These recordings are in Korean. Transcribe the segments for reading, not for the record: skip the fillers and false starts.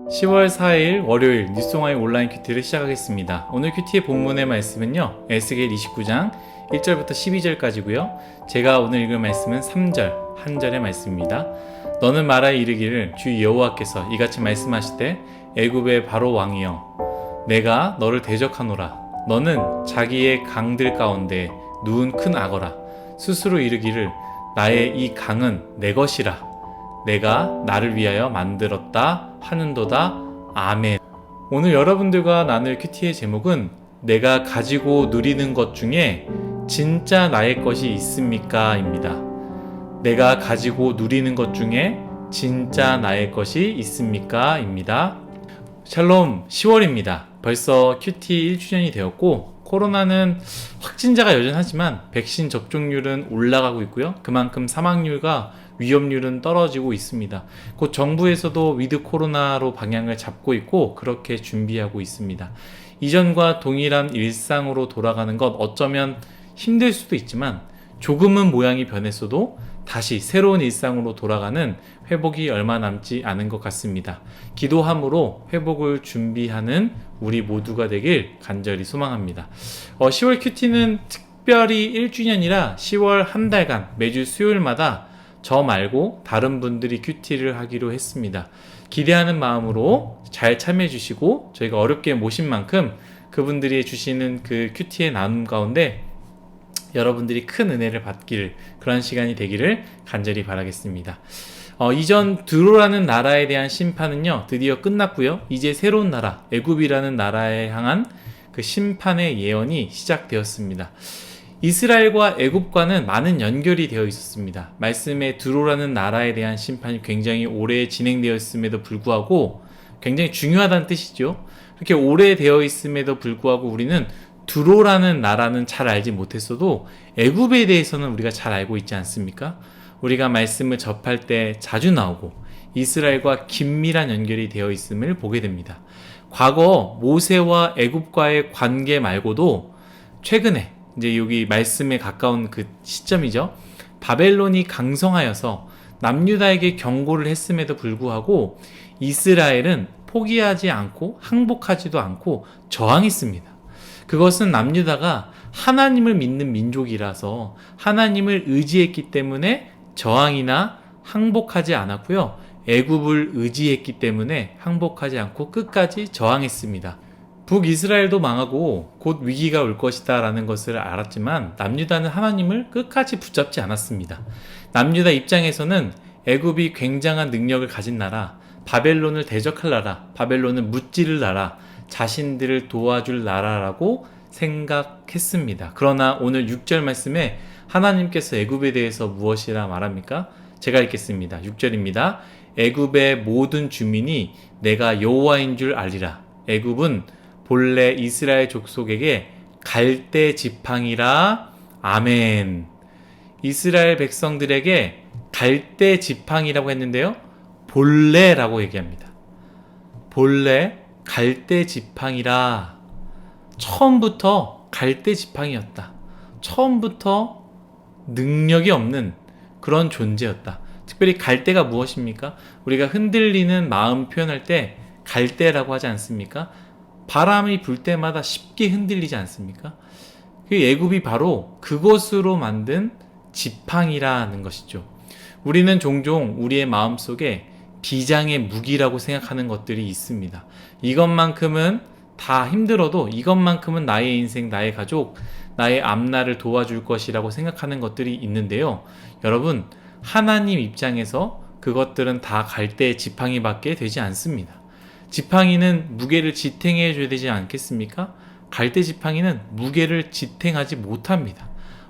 10월 4일 월요일 뉴스송아의 온라인 큐티를 시작하겠습니다. 오늘 큐티의 본문의 말씀은요, 에스겔 29장 1절부터 12절까지고요. 제가 오늘 읽을 말씀은 3절, 한 절의 말씀입니다. 너는 말하여 이르기를 주 여호와께서 이같이 말씀하시되 애굽의 바로 왕이여 내가 너를 대적하노라. 너는 자기의 강들 가운데 누운 큰 악어라. 스스로 이르기를 나의 이 강은 내 것이라. 내가 나를 위하여 만들었다 하는도다. 아멘. 오늘 여러분들과 나눌 큐티의 제목은 내가 가지고 누리는 것 중에 진짜 나의 것이 있습니까? 입니다. 내가 가지고 누리는 것 중에 진짜 나의 것이 있습니까? 입니다. 샬롬, 10월입니다. 벌써 큐티 1주년이 되었고 코로나는 확진자가 여전하지만 백신 접종률은 올라가고 있고요. 그만큼 사망률과 위험률은 떨어지고 있습니다. 곧 정부에서도 위드 코로나로 방향을 잡고 있고 그렇게 준비하고 있습니다. 이전과 동일한 일상으로 돌아가는 것 어쩌면 힘들 수도 있지만 조금은 모양이 변했어도 다시 새로운 일상으로 돌아가는 회복이 얼마 남지 않은 것 같습니다. 기도함으로 회복을 준비하는 우리 모두가 되길 간절히 소망합니다. 10월 큐티는 특별히 1주년이라 10월 한 달간 매주 수요일마다 저 말고 다른 분들이 큐티를 하기로 했습니다. 기대하는 마음으로 잘 참여해 주시고 저희가 어렵게 모신 만큼 그분들이 주시는 그 큐티의 나눔 가운데 여러분들이 큰 은혜를 받기를, 그런 시간이 되기를 간절히 바라겠습니다. 이전 드로라는 나라에 대한 심판은요 드디어 끝났고요. 이제 새로운 나라 애굽이라는 나라에 향한 그 심판의 예언이 시작되었습니다. 이스라엘과 애굽과는 많은 연결이 되어 있었습니다. 말씀에 드로라는 나라에 대한 심판이 굉장히 오래 진행되었음에도 불구하고, 굉장히 중요하다는 뜻이죠. 그렇게 오래 되어 있음에도 불구하고 우리는 드로라는 나라는 잘 알지 못했어도 애굽에 대해서는 우리가 잘 알고 있지 않습니까? 우리가 말씀을 접할 때 자주 나오고 이스라엘과 긴밀한 연결이 되어 있음을 보게 됩니다. 과거 모세와 애굽과의 관계 말고도 최근에 이제 여기 말씀에 가까운 그 시점이죠. 바벨론이 강성하여서 남유다에게 경고를 했음에도 불구하고 이스라엘은 포기하지 않고 항복하지도 않고 저항했습니다. 그것은 남유다가 하나님을 믿는 민족이라서 하나님을 의지했기 때문에 저항이나 항복하지 않았고요. 애굽을 의지했기 때문에 항복하지 않고 끝까지 저항했습니다. 북이스라엘도 망하고 곧 위기가 올 것이다 라는 것을 알았지만 남유다는 하나님을 끝까지 붙잡지 않았습니다. 남유다 입장에서는 애굽이 굉장한 능력을 가진 나라, 바벨론을 대적할 나라, 바벨론을 무찌를 나라, 자신들을 도와줄 나라라고 생각했습니다. 그러나 오늘 6절 말씀에 하나님께서 애굽에 대해서 무엇이라 말합니까? 제가 읽겠습니다. 6절입니다. 애굽의 모든 주민이 내가 여호와인 줄 알리라. 애굽은 본래 이스라엘 족속에게 갈대 지팡이라. 아멘. 이스라엘 백성들에게 갈대 지팡이라고 했는데요, 본래라고 얘기합니다. 본래 갈대 지팡이라. 처음부터 갈대 지팡이였다. 처음부터 능력이 없는 그런 존재였다. 특별히 갈대가 무엇입니까? 우리가 흔들리는 마음 표현할 때 갈대라고 하지 않습니까? 바람이 불 때마다 쉽게 흔들리지 않습니까? 그 애굽이 바로 그것으로 만든 지팡이라는 것이죠. 우리는 종종 우리의 마음속에 비장의 무기라고 생각하는 것들이 있습니다. 이것만큼은 다 힘들어도 이것만큼은 나의 인생, 나의 가족, 나의 앞날을 도와줄 것이라고 생각하는 것들이 있는데요. 여러분, 하나님 입장에서 그것들은 다 갈대의 지팡이밖에 되지 않습니다. 지팡이는 무게를 지탱해 줘야 되지 않겠습니까? 갈대 지팡이는 무게를 지탱하지 못합니다.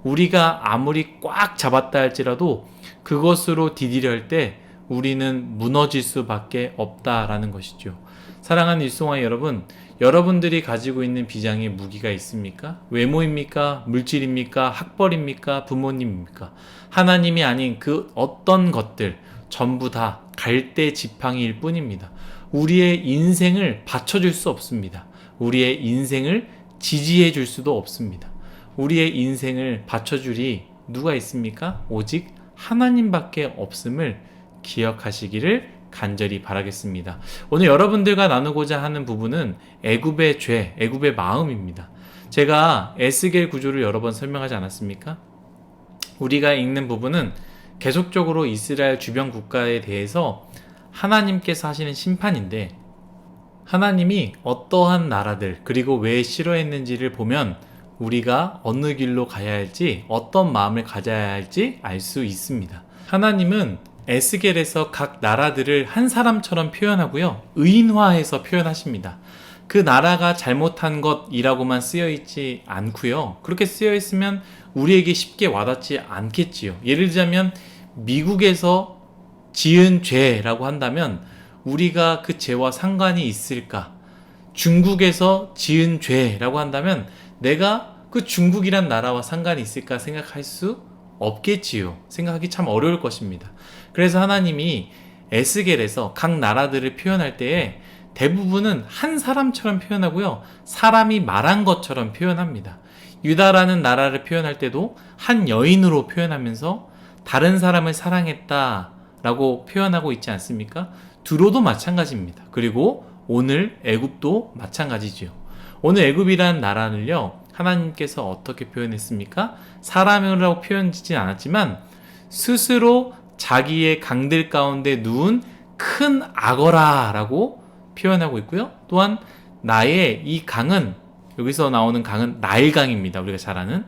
우리가 아무리 꽉 잡았다 할지라도 그것으로 디디려 할 때 우리는 무너질 수밖에 없다라는 것이죠. 사랑하는 일송아 여러분, 여러분들이 가지고 있는 비장의 무기가 있습니까? 외모입니까? 물질입니까? 학벌입니까? 부모님입니까? 하나님이 아닌 그 어떤 것들 전부 다 갈대 지팡이일 뿐입니다. 우리의 인생을 받쳐줄 수 없습니다. 우리의 인생을 지지해 줄 수도 없습니다. 우리의 인생을 받쳐줄이 누가 있습니까? 오직 하나님밖에 없음을 기억하시기를 간절히 바라겠습니다. 오늘 여러분들과 나누고자 하는 부분은 애굽의 죄, 애굽의 마음입니다. 제가 에스겔 구조를 여러 번 설명하지 않았습니까? 우리가 읽는 부분은 계속적으로 이스라엘 주변 국가에 대해서 하나님께서 하시는 심판인데, 하나님이 어떠한 나라들 그리고 왜 싫어했는지를 보면 우리가 어느 길로 가야 할지, 어떤 마음을 가져야 할지 알 수 있습니다. 하나님은 에스겔에서 각 나라들을 한 사람처럼 표현하고요, 의인화해서 표현하십니다. 그 나라가 잘못한 것이라고만 쓰여있지 않고요, 그렇게 쓰여있으면 우리에게 쉽게 와닿지 않겠지요. 예를 들자면 미국에서 지은 죄라고 한다면 우리가 그 죄와 상관이 있을까? 중국에서 지은 죄라고 한다면 내가 그 중국이란 나라와 상관이 있을까 생각할 수 없겠지요. 생각하기 참 어려울 것입니다. 그래서 하나님이 에스겔에서 각 나라들을 표현할 때에 대부분은 한 사람처럼 표현하고요, 사람이 말한 것처럼 표현합니다. 유다라는 나라를 표현할 때도 한 여인으로 표현하면서 다른 사람을 사랑했다라고 표현하고 있지 않습니까? 두로도 마찬가지입니다. 그리고 오늘 애굽도 마찬가지죠. 오늘 애굽이라는 나라를요, 하나님께서 어떻게 표현했습니까? 사람이라고 표현하지 않았지만 스스로 자기의 강들 가운데 누운 큰 악어라라고 표현하고 있고요. 또한 나의 이 강은, 여기서 나오는 강은 나일강입니다. 우리가 잘 아는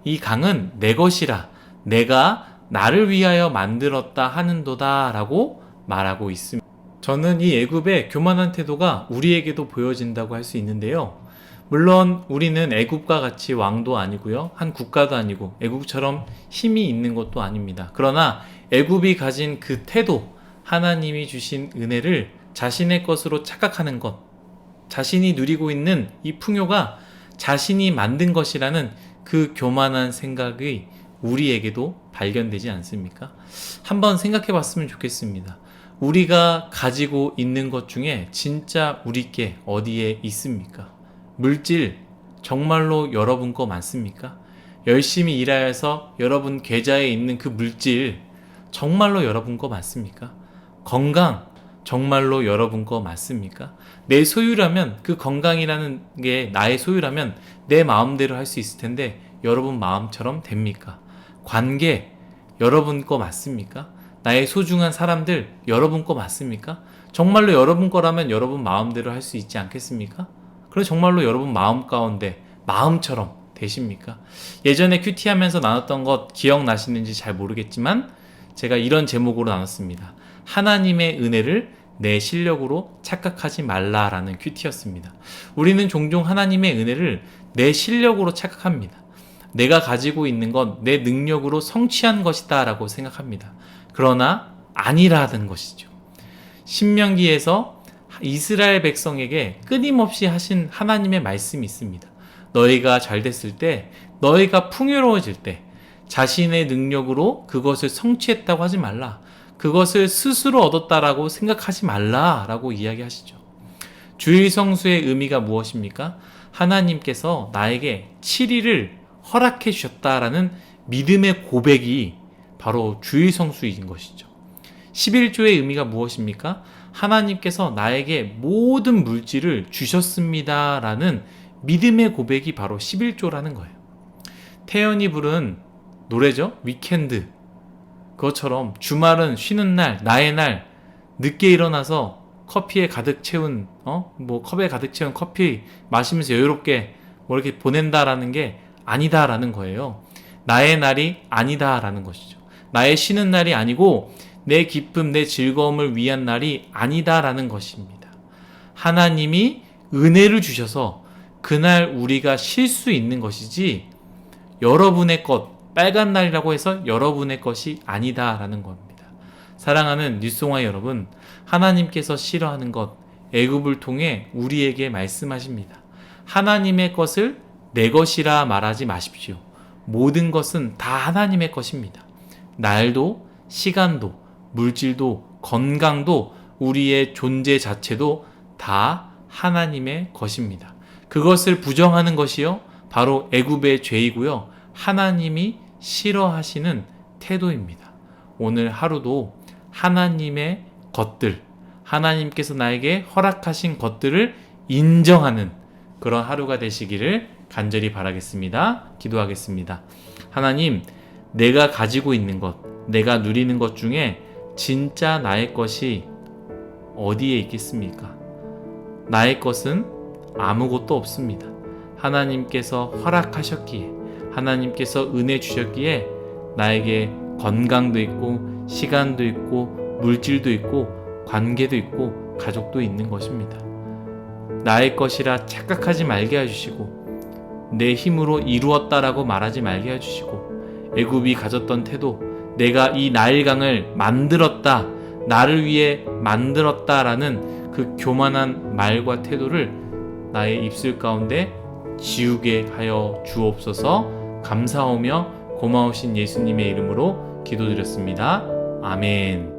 이 강은 내 것이라, 내가 나를 위하여 만들었다 하는도다 라고 말하고 있습니다. 저는 이 애굽의 교만한 태도가 우리에게도 보여진다고 할 수 있는데요, 물론 우리는 애굽과 같이 왕도 아니고요, 한 국가도 아니고 애굽처럼 힘이 있는 것도 아닙니다. 그러나 애굽이 가진 그 태도, 하나님이 주신 은혜를 자신의 것으로 착각하는 것, 자신이 누리고 있는 이 풍요가 자신이 만든 것이라는 그 교만한 생각이 우리에게도 발견되지 않습니까? 한번 생각해 봤으면 좋겠습니다. 우리가 가지고 있는 것 중에 진짜 우리께 어디에 있습니까? 물질 정말로 여러분 거 맞습니까? 열심히 일하여서 여러분 계좌에 있는 그 물질 정말로 여러분 거 맞습니까? 건강 정말로 여러분 거 맞습니까? 내 소유라면, 그 건강이라는 게 나의 소유라면 내 마음대로 할 수 있을 텐데 여러분 마음처럼 됩니까? 관계 여러분 거 맞습니까? 나의 소중한 사람들 여러분 거 맞습니까? 정말로 여러분 거라면 여러분 마음대로 할 수 있지 않겠습니까? 그럼 정말로 여러분 마음 가운데 마음처럼 되십니까? 예전에 큐티 하면서 나눴던 것 기억나시는지 잘 모르겠지만 제가 이런 제목으로 나눴습니다. 하나님의 은혜를 내 실력으로 착각하지 말라라는 큐티였습니다. 우리는 종종 하나님의 은혜를 내 실력으로 착각합니다. 내가 가지고 있는 건 내 능력으로 성취한 것이다 라고 생각합니다. 그러나 아니라는 것이죠. 신명기에서 이스라엘 백성에게 끊임없이 하신 하나님의 말씀이 있습니다. 너희가 잘 됐을 때, 너희가 풍요로워질 때 자신의 능력으로 그것을 성취했다고 하지 말라. 그것을 스스로 얻었다라고 생각하지 말라라고 이야기하시죠. 주일 성수의 의미가 무엇입니까? 하나님께서 나에게 7일을 허락해 주셨다라는 믿음의 고백이 바로 주일 성수인 것이죠. 11조의 의미가 무엇입니까? 하나님께서 나에게 모든 물질을 주셨습니다라는 믿음의 고백이 바로 11조라는 거예요. 태연이 부른 노래죠. 위켄드. 그것처럼 주말은 쉬는 날, 나의 날, 늦게 일어나서 커피에 가득 채운 컵에 가득 채운 커피 마시면서 여유롭게 이렇게 보낸다라는 게 아니다라는 거예요. 나의 날이 아니다라는 것이죠. 나의 쉬는 날이 아니고 내 기쁨, 내 즐거움을 위한 날이 아니다라는 것입니다. 하나님이 은혜를 주셔서 그날 우리가 쉴 수 있는 것이지 여러분의 것, 빨간 날이라고 해서 여러분의 것이 아니다라는 겁니다. 사랑하는 뉴스공화 여러분, 하나님께서 싫어하는 것, 애굽을 통해 우리에게 말씀하십니다. 하나님의 것을 내 것이라 말하지 마십시오. 모든 것은 다 하나님의 것입니다. 날도, 시간도, 물질도, 건강도, 우리의 존재 자체도 다 하나님의 것입니다. 그것을 부정하는 것이요, 바로 애굽의 죄이고요, 하나님이 싫어하시는 태도입니다. 오늘 하루도 하나님의 것들, 하나님께서 나에게 허락하신 것들을 인정하는 그런 하루가 되시기를 간절히 바라겠습니다. 기도하겠습니다. 하나님, 내가 가지고 있는 것, 내가 누리는 것 중에 진짜 나의 것이 어디에 있겠습니까? 나의 것은 아무것도 없습니다. 하나님께서 허락하셨기에, 하나님께서 은혜 주셨기에 나에게 건강도 있고 시간도 있고 물질도 있고 관계도 있고 가족도 있는 것입니다. 나의 것이라 착각하지 말게 해주시고 내 힘으로 이루었다라고 말하지 말게 해주시고 애굽이 가졌던 태도, 내가 이 나일강을 만들었다, 나를 위해 만들었다라는 그 교만한 말과 태도를 나의 입술 가운데 지우게 하여 주옵소서. 감사하며 고마우신 예수님의 이름으로 기도드렸습니다. 아멘.